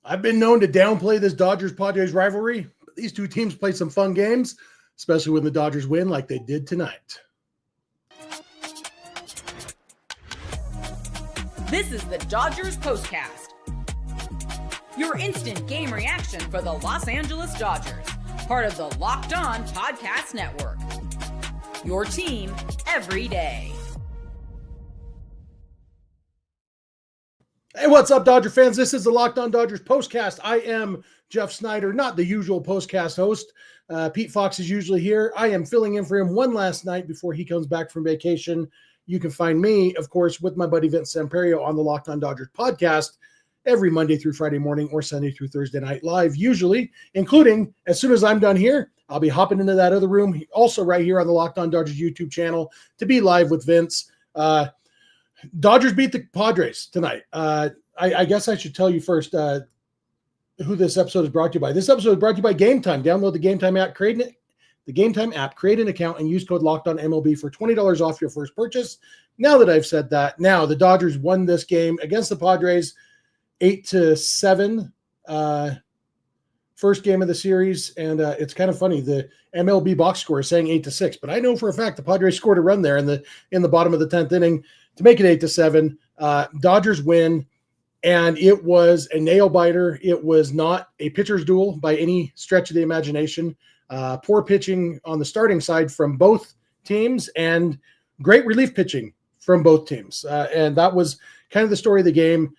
I've been known to downplay this Dodgers-Padres rivalry, but these two teams play some fun games, especially when the Dodgers win like they did tonight. This is the Dodgers Postcast, your instant game reaction for the Los Angeles Dodgers, part of the Locked On Podcast Network. Your team every day. Hey, what's up, Dodger fans? This is the Locked On Dodgers Postcast. I am Jeff Snyder, not the usual Postcast host. Pete Fox is usually here. I am filling in for him one last night before he comes back from vacation. You can find me, of course, with my buddy Vince Samperio on the Locked On Dodgers podcast every Monday through Friday morning or Sunday through Thursday night live, usually, including as soon as I'm done here, I'll be hopping into that other room, also right here on the Locked On Dodgers YouTube channel to be live with Vince. Dodgers beat the Padres tonight. I guess I should tell you first who this episode is brought to you by. This episode is brought to you by Game Time. Download the Game Time app, create an account, and use code LOCKEDONMLB for $20 off your first purchase. Now that I've said that, now the Dodgers won this game against the Padres 8-7. First game of the series, and it's kind of funny. The MLB box score is saying 8-6, but I know for a fact the Padres scored a run there in the bottom of the 10th inning to make it 8-7. Dodgers win, and it was a nail biter. It was not a pitcher's duel by any stretch of the imagination. Poor pitching on the starting side from both teams, and great relief pitching from both teams. And that was kind of the story of the game.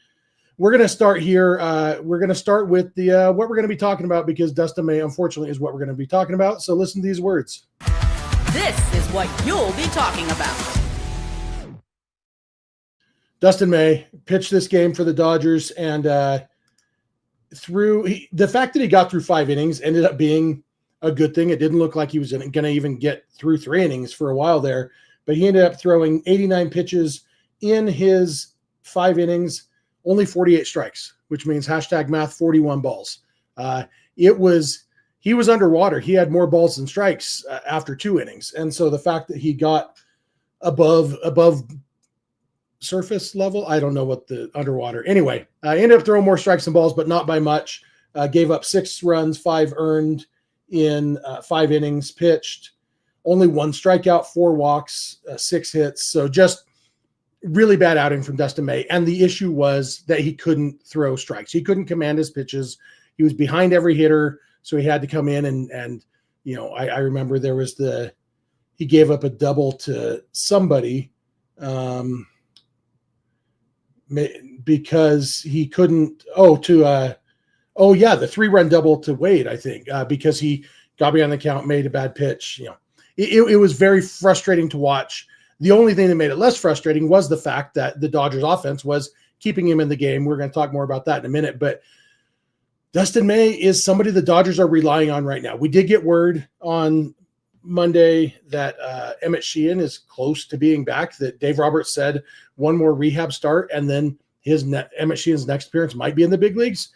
We're going to start here. We're going to start with the what we're going to be talking about, because Dustin May, unfortunately, is what we're going to be talking about. So listen to these words. This is what you'll be talking about. Dustin May pitched this game for the Dodgers, and the fact that he got through 5 innings ended up being a good thing. It didn't look like he was going to even get through 3 innings for a while there, but he ended up throwing 89 pitches in his 5 innings, only 48 strikes, which means math 41 balls. He was underwater. He had more balls than strikes after 2 innings. And so the fact that he got above surface level, I don't know what the underwater. Anyway, ended up throwing more strikes than balls, but not by much. Gave up 6 runs, 5 earned in 5 innings pitched, only 1 strikeout, 4 walks, 6 hits. So just really bad outing from Dustin May. And the issue was that he couldn't throw strikes. He couldn't command his pitches. He was behind every hitter. So he had to come in and I remember there was he gave up a double to somebody because he couldn't, the 3-run double to Wade, I think, because he got behind the count, made a bad pitch. It was very frustrating to watch. The only thing that made it less frustrating was the fact that the Dodgers offense was keeping him in the game. We're going to talk more about that in a minute, but Dustin May is somebody the Dodgers are relying on right now. We did get word on Monday that Emmett Sheehan is close to being back, that Dave Roberts said one more rehab start, and then Emmett Sheehan's next appearance might be in the big leagues.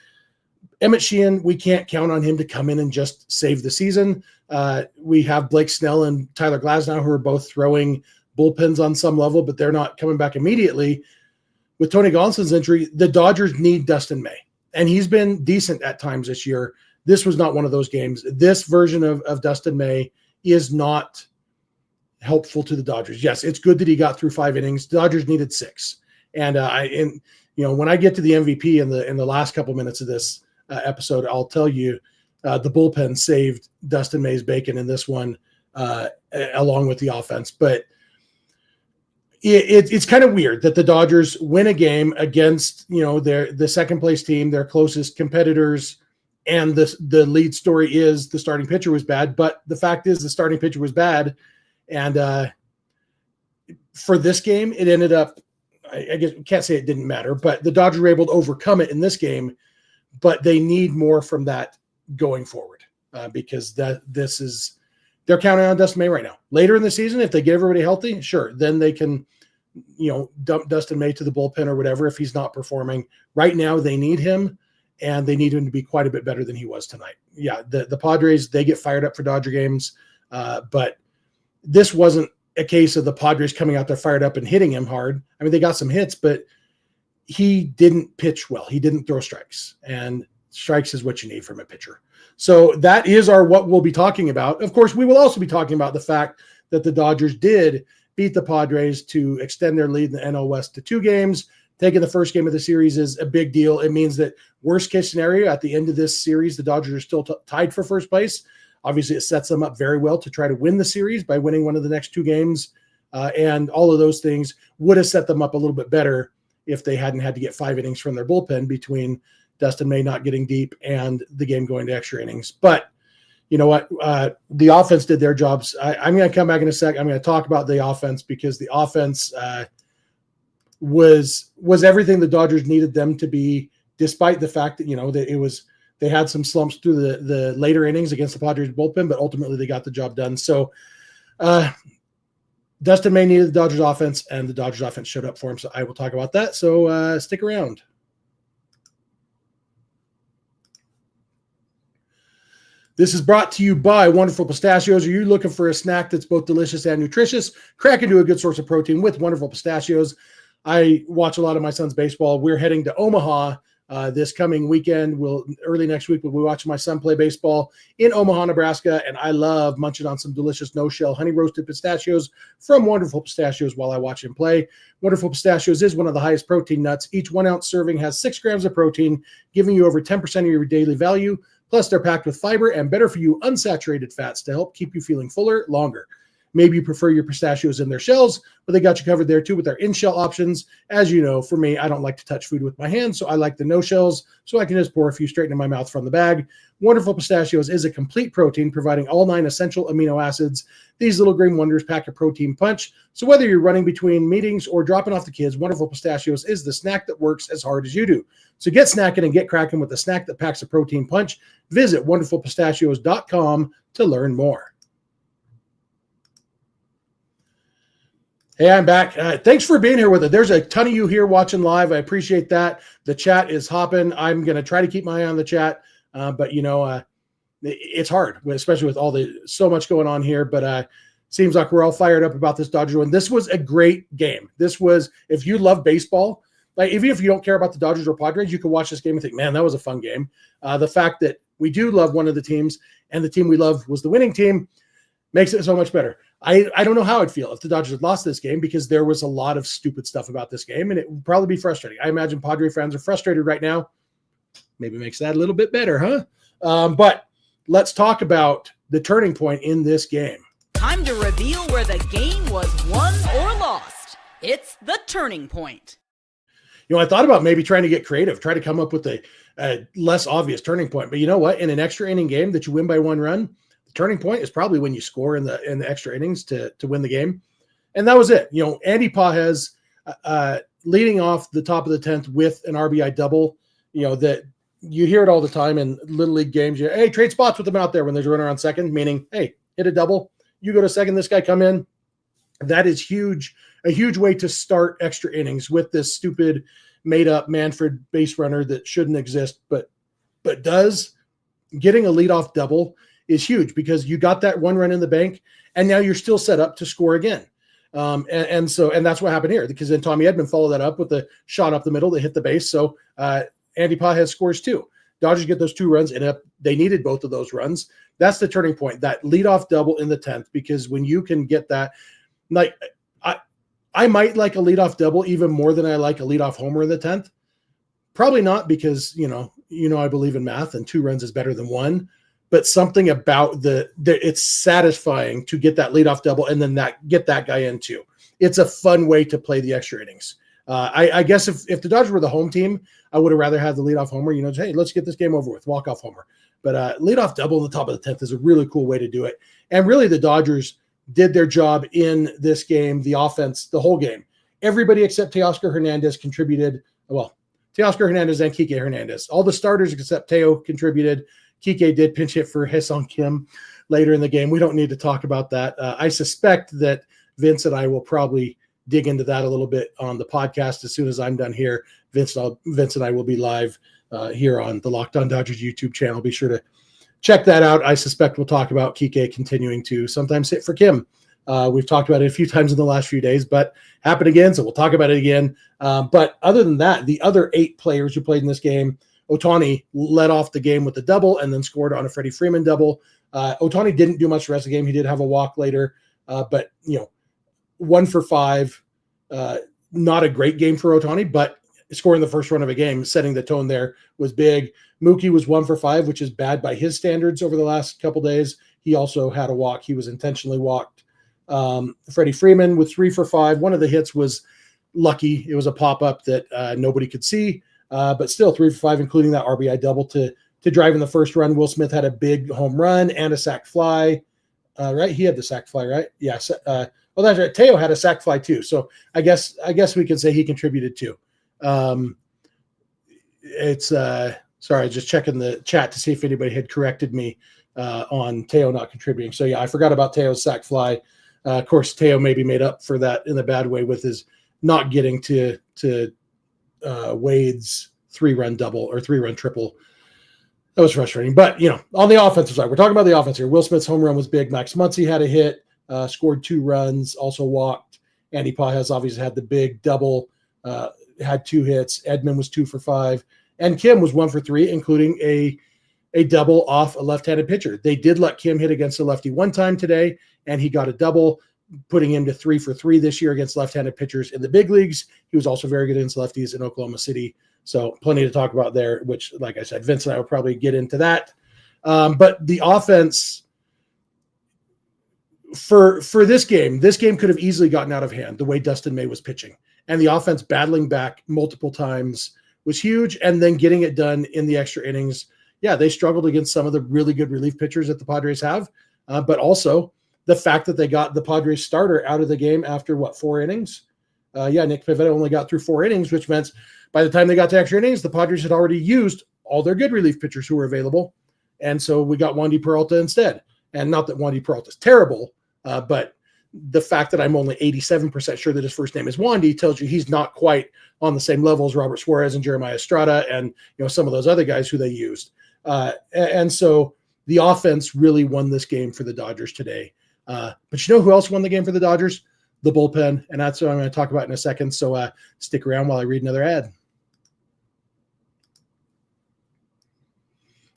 Emmett Sheehan, we can't count on him to come in and just save the season. We have Blake Snell and Tyler Glasnow, who are both throwing bullpens on some level, but they're not coming back immediately. With Tony Gonsolin's injury, the Dodgers need Dustin May, and he's been decent at times this year. This was not one of those games. This version of Dustin May is not helpful to the Dodgers. Yes, it's good that he got through 5 innings. The Dodgers needed 6. And when I get to the MVP in the last couple minutes of this episode, I'll tell you the bullpen saved Dustin May's bacon in this one, along with the offense. But it's kind of weird that the Dodgers win a game against the second place team, their closest competitors, and the lead story is the starting pitcher was bad. But the fact is the starting pitcher was bad, and for this game it ended up, I guess we can't say it didn't matter, but the Dodgers were able to overcome it in this game. But they need more from that going forward, because they're counting on Dustin May right now. Later in the season, if they get everybody healthy, sure, then they can, dump Dustin May to the bullpen or whatever if he's not performing. Right now, they need him, and they need him to be quite a bit better than he was tonight. Yeah, the Padres, they get fired up for Dodger games, but this wasn't a case of the Padres coming out there fired up and hitting him hard. I mean, they got some hits, but he didn't pitch well. He didn't throw strikes. And Strikes is what you need from a pitcher. So that is what we'll be talking about. Of course, we will also be talking about the fact that the Dodgers did beat the Padres to extend their lead in the NL West to 2 games. Taking the first game of the series is a big deal. It means that worst case scenario, at the end of this series, the Dodgers are still tied for first place. Obviously, it sets them up very well to try to win the series by winning one of the next 2 games. And all of those things would have set them up a little bit better if they hadn't had to get 5 innings from their bullpen between Dustin May not getting deep and the game going to extra innings. But you know what? The offense did their jobs. I'm going to come back in a sec. I'm going to talk about the offense because the offense was everything the Dodgers needed them to be, despite the fact that, that they had some slumps through the later innings against the Padres bullpen, but ultimately they got the job done. So Dustin May needed the Dodgers offense, and the Dodgers offense showed up for him. So I will talk about that. So stick around. This is brought to you by Wonderful Pistachios. Are you looking for a snack that's both delicious and nutritious? Crack into a good source of protein with Wonderful Pistachios. I watch a lot of my son's baseball. We're heading to Omaha this coming weekend. Early next week, we'll be watching my son play baseball in Omaha, Nebraska, and I love munching on some delicious no-shell honey-roasted pistachios from Wonderful Pistachios while I watch him play. Wonderful Pistachios is one of the highest protein nuts. Each 1-ounce serving has 6 grams of protein, giving you over 10% of your daily value. Plus, they're packed with fiber and better-for-you unsaturated fats to help keep you feeling fuller longer. Maybe you prefer your pistachios in their shells, but they got you covered there too with their in-shell options. As you know, for me, I don't like to touch food with my hands, so I like the no shells, so I can just pour a few straight into my mouth from the bag. Wonderful Pistachios is a complete protein, providing all 9 essential amino acids. These little green wonders pack a protein punch, so whether you're running between meetings or dropping off the kids, Wonderful Pistachios is the snack that works as hard as you do. So get snacking and get cracking with the snack that packs a protein punch. Visit wonderfulpistachios.com to learn more. Hey, I'm back. Thanks for being here with us. There's a ton of you here watching live. I appreciate that. The chat is hopping. I'm going to try to keep my eye on the chat, but it's hard, especially with so much going on here. But seems like we're all fired up about this Dodgers win. This was a great game. This was, if you love baseball, like even if you don't care about the Dodgers or Padres, you can watch this game and think, man, that was a fun game. The fact that we do love one of the teams and the team we love was the winning team makes it so much better. I don't know how I'd feel if the Dodgers had lost this game because there was a lot of stupid stuff about this game, and it would probably be frustrating. I imagine Padre fans are frustrated right now. Maybe makes that a little bit better, huh? But let's talk about the turning point in this game. Time to reveal where the game was won or lost. It's the turning point. I thought about maybe trying to get creative, try to come up with a less obvious turning point. But you know what? In an extra inning game that you win by 1 run, the turning point is probably when you score in the extra innings to win the game. And that was it. Andy Pages leading off the top of the 10th with an RBI double, that you hear it all the time in Little League games. Hey, trade spots with them out there when there's a runner on second, meaning, hey, hit a double. You go to second, this guy come in. That is huge, a huge way to start extra innings with this stupid made-up Manfred base runner that shouldn't exist, but does. Getting a leadoff double is huge because you got that 1 run in the bank, and now you're still set up to score again. And that's what happened here because then Tommy Edman followed that up with a shot up the middle that hit the base. So Andy Pages scores 2. Dodgers get those 2 runs, and they needed both of those runs. That's the turning point, that leadoff double in the 10th, because when you can get that, like I might like a leadoff double even more than I like a leadoff homer in the 10th. Probably not because, I believe in math and 2 runs is better than 1. But something about it's satisfying to get that leadoff double and then get that guy in too. It's a fun way to play the extra innings. I guess if the Dodgers were the home team, I would have rather had the leadoff homer. Hey, let's get this game over with, walk-off homer. But leadoff double in the top of the 10th is a really cool way to do it. And really, the Dodgers did their job in this game. The offense, the whole game. Everybody except Teoscar Hernandez contributed. Well, Teoscar Hernandez and Kike Hernandez. All the starters except Teo contributed. Kike did pinch hit for Hae-Sung Kim later in the game. We don't need to talk about that. I suspect that Vince and I will probably dig into that a little bit on the podcast as soon as I'm done here. Vince and I will be live here on the Locked On Dodgers YouTube channel. Be sure to check that out. I suspect we'll talk about Kike continuing to sometimes hit for Kim. We've talked about it a few times in the last few days, but happened again, so we'll talk about it again. But other than that, the other 8 players who played in this game Ohtani led off the game with the double and then scored on a Freddie Freeman double. Ohtani didn't do much the rest of the game. He did have a walk later, but 1 for 5. Not a great game for Ohtani, but scoring the first run of a game, setting the tone there was big. Mookie was 1 for 5, which is bad by his standards over the last couple days. He also had a walk. He was intentionally walked. Freddie Freeman with 3 for 5. One of the hits was lucky. It was a pop-up that nobody could see, but still 3 for 5, including that RBI double to drive in the first run. Will Smith had a big home run and a sac fly. Right? He had the sac fly, right? Yeah. Well, that's right. Teo had a sac fly too. So I guess we can say he contributed too. Sorry, just checking the chat to see if anybody had corrected me on Teo not contributing. So yeah, I forgot about Teo's sac fly. Of course, Teo maybe made up for that in a bad way with his not getting to Wade's 3-run double or 3-run triple. That was frustrating. But, on the offensive side, we're talking about the offense here. Will Smith's home run was big. Max Muncy had a hit, scored 2 runs, also walked. Andy Pages obviously had the big double, had 2 hits. Edman was 2 for 5. And Kim was 1 for 3, including a double off a left-handed pitcher. They did let Kim hit against a lefty one time today, and he got a double, putting him to 3 for 3 this year against left-handed pitchers in the big leagues. He was also very good against lefties in Oklahoma City. So plenty to talk about there, which, like I said, Vince and I will probably get into that. But the offense for this game could have easily gotten out of hand the way Dustin May was pitching. And the offense battling back multiple times was huge. And then getting it done in the extra innings. Yeah, they struggled against some of the really good relief pitchers that the Padres have. But also the fact that they got the Padres starter out of the game after, 4 innings? Nick Pivetta only got through 4 innings, which meant by the time they got to extra innings, the Padres had already used all their good relief pitchers who were available. And so we got Wandy Peralta instead. And not that Wandy Peralta is terrible, but the fact that I'm only 87% sure that his first name is Wandy tells you he's not quite on the same level as Robert Suarez and Jeremiah Estrada and some of those other guys who they used. And so the offense really won this game for the Dodgers today. But who else won the game for the Dodgers? The bullpen, and that's what I'm going to talk about in a second. So stick around while I read another ad.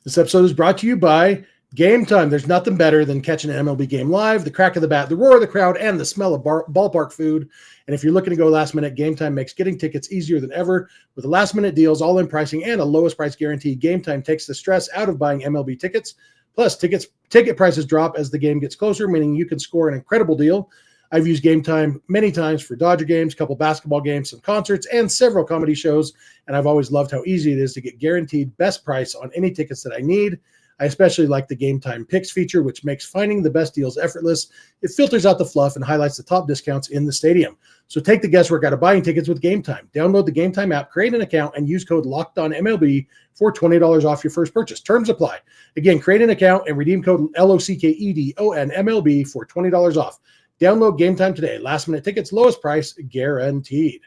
This episode is brought to you by Game Time. There's nothing better than catching an MLB game live, the crack of the bat, the roar of the crowd, and the smell of ballpark food. And if you're looking to go last minute, Game Time makes getting tickets easier than ever. With the last minute deals, all-in pricing, and a lowest price guarantee, Game Time takes the stress out of buying MLB tickets. Plus, ticket prices drop as the game gets closer, meaning you can score an incredible deal. I've used Game Time many times for Dodger games, a couple basketball games, some concerts, and several comedy shows. And I've always loved how easy it is to get guaranteed best price on any tickets that I need. I especially like the Game Time Picks feature, which makes finding the best deals effortless. It filters out the fluff and highlights the top discounts in the stadium. So take the guesswork out of buying tickets with Game Time. Download the Game Time app, create an account, and use code LOCKEDONMLB for $20 off your first purchase. Terms apply. Again, create an account and redeem code LOCKEDONMLB for $20 off. Download Game Time today. Last minute tickets, lowest price guaranteed.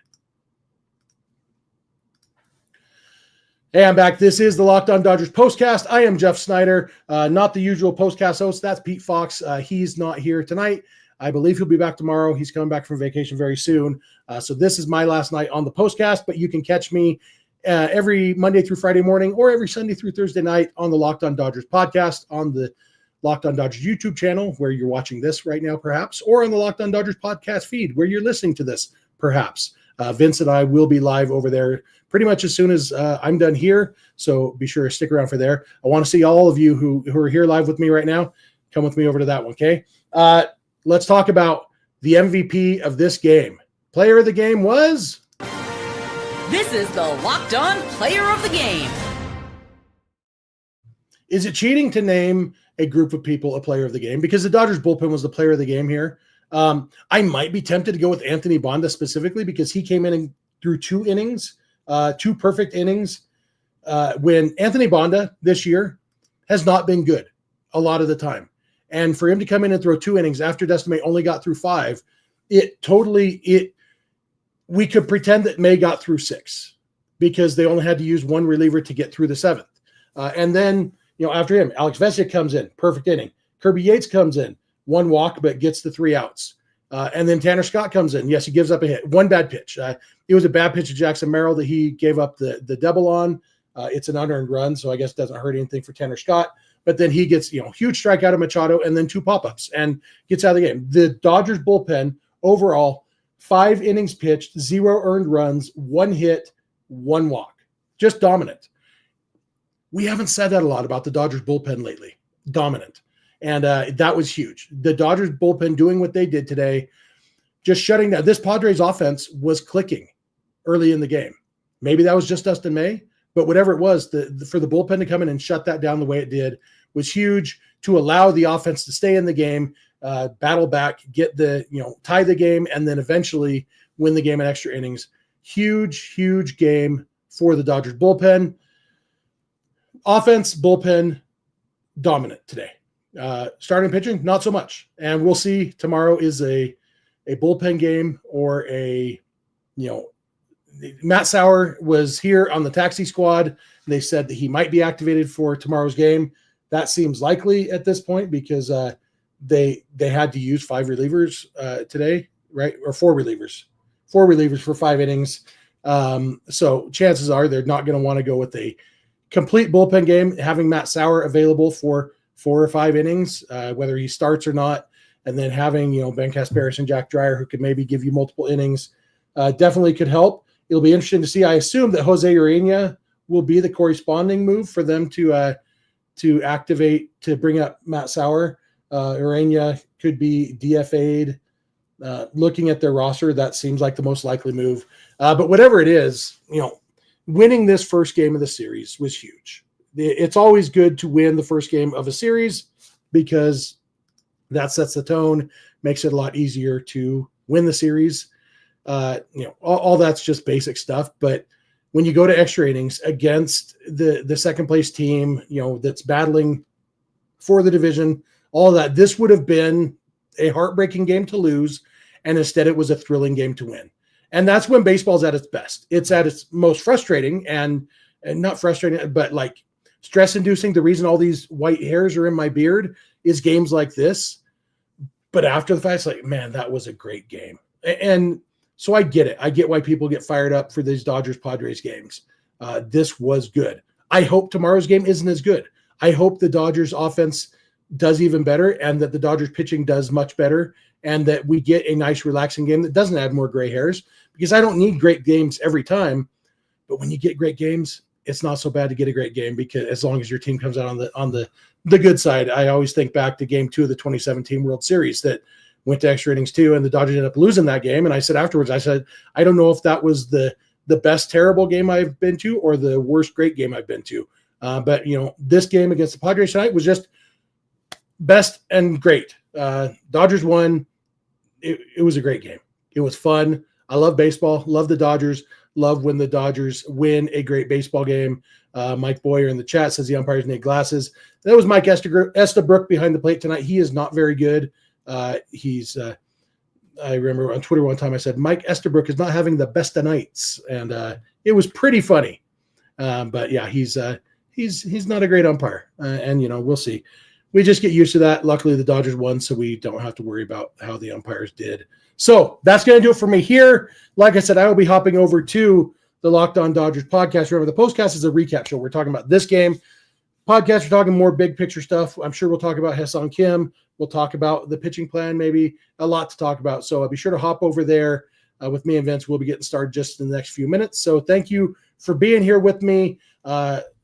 Hey, I'm back. This is the Locked On Dodgers postcast. I am Jeff Snyder, not the usual postcast host. That's Pete Fox. He's not here tonight. I believe he'll be back tomorrow. He's coming back from vacation very soon. So this is my last night on the postcast, but you can catch me every Monday through Friday morning or every Sunday through Thursday night on the Locked On Dodgers podcast on the Locked On Dodgers YouTube channel where you're watching this right now, perhaps, or on the Locked On Dodgers podcast feed where you're listening to this, perhaps. Vince and I will be live over there pretty much as soon as I'm done here. So be sure to stick around for there. I want to see all of you who are here live with me right now. Come with me over to that one, okay? Let's talk about the MVP of this game. Player of the game was... This is the Locked On Player of the Game. Is it cheating to name a group of people a player of the game? Because the Dodgers bullpen was the player of the game here. I might be tempted to go with Anthony Banda specifically because he came in and threw 2 innings, 2 perfect innings. When Anthony Banda this year has not been good a lot of the time. And for him to come in and throw 2 innings after Dustin May only got through 5, we could pretend that May got through 6 because they only had to use 1 reliever to get through the 7th. And then, after him, Alex Vesia comes in, perfect inning. Kirby Yates comes in, 1 walk, but gets the 3 outs. And then Tanner Scott comes in. Yes, he gives up a hit. 1 bad pitch. It was a bad pitch to Jackson Merrill that he gave up the double on. It's an unearned run, so I guess it doesn't hurt anything for Tanner Scott. But then he gets, huge strikeout of Machado and then 2 pop-ups and gets out of the game. The Dodgers bullpen overall, 5 innings pitched, 0 earned runs, 1 hit, 1 walk. Just dominant. We haven't said that a lot about the Dodgers bullpen lately. Dominant. And that was huge. The Dodgers bullpen doing what they did today, just shutting down. This Padres offense was clicking early in the game. Maybe that was just Dustin May, but whatever it was, for the bullpen to come in and shut that down the way it did was huge to allow the offense to stay in the game, battle back, get tie the game, and then eventually win the game in extra innings. Huge, huge game for the Dodgers bullpen. Offense, bullpen, dominant today. Starting pitching, not so much. And we'll see. Tomorrow is a bullpen game or Matt Sauer was here on the taxi squad. They said that he might be activated for tomorrow's game. That seems likely at this point because they had to use 5 relievers today, right? Or 4 relievers. 4 relievers for 5 innings. So chances are they're not going to want to go with a complete bullpen game, having Matt Sauer available for 4 or 5 innings, whether he starts or not, and then having, Ben Casparis and Jack Dreyer, who could maybe give you multiple innings, definitely could help. It'll be interesting to see. I assume that Jose Urena will be the corresponding move for them to activate, to bring up Matt Sauer. Urena could be DFA'd. Looking at their roster, that seems like the most likely move. But whatever it is, winning this first game of the series was huge. It's always good to win the first game of a series because that sets the tone, makes it a lot easier to win the series. All that's just basic stuff. But when you go to extra innings against the second place team, that's battling for the division, all of that, this would have been a heartbreaking game to lose. And instead it was a thrilling game to win. And that's when baseball's at its best. It's at its most frustrating and not frustrating, but like stress inducing. The reason all these white hairs are in my beard is games like this. But after the fact, it's like, man, that was a great game. And so I get it. I get why people get fired up for these Dodgers Padres games. This was good. I hope tomorrow's game isn't as good. I hope the Dodgers offense does even better and that the Dodgers pitching does much better and that we get a nice relaxing game that doesn't add more gray hairs, because I don't need great games every time. But when you get great games, it's not so bad to get a great game, because as long as your team comes out on the good side. I always think back to game 2 of the 2017 World Series that went to extra innings too, and the Dodgers ended up losing that game. And I said afterwards, I don't know if that was the best terrible game I've been to or the worst great game I've been to. But this game against the Padres tonight was just best and great. Dodgers won. It was a great game. It was fun. I love baseball. Love the Dodgers. Love when the Dodgers win a great baseball game. Mike Boyer in the chat says the umpires need glasses. That was Mike Estabrook behind the plate tonight. He is not very good. I remember on Twitter one time I said Mike Estabrook is not having the best of nights, and it was pretty funny. But yeah, he's not a great umpire, and we'll see. We just get used to that. Luckily, the Dodgers won, so we don't have to worry about how the umpires did. So that's going to do it for me here. Like I said, I will be hopping over to the Locked On Dodgers podcast. Remember, the postcast is a recap show. We're talking about this game. Podcast, we're talking more big picture stuff. I'm sure we'll talk about Ha-Seong Kim. We'll talk about the pitching plan, maybe a lot to talk about. So be sure to hop over there with me and Vince. We'll be getting started just in the next few minutes. So thank you for being here with me.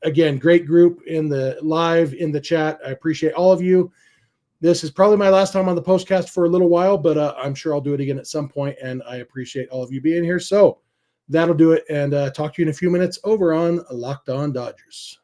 Again, great group in the live, in the chat. I appreciate all of you. This is probably my last time on the postcast for a little while, but I'm sure I'll do it again at some point, and I appreciate all of you being here. So that'll do it, and talk to you in a few minutes over on Locked On Dodgers.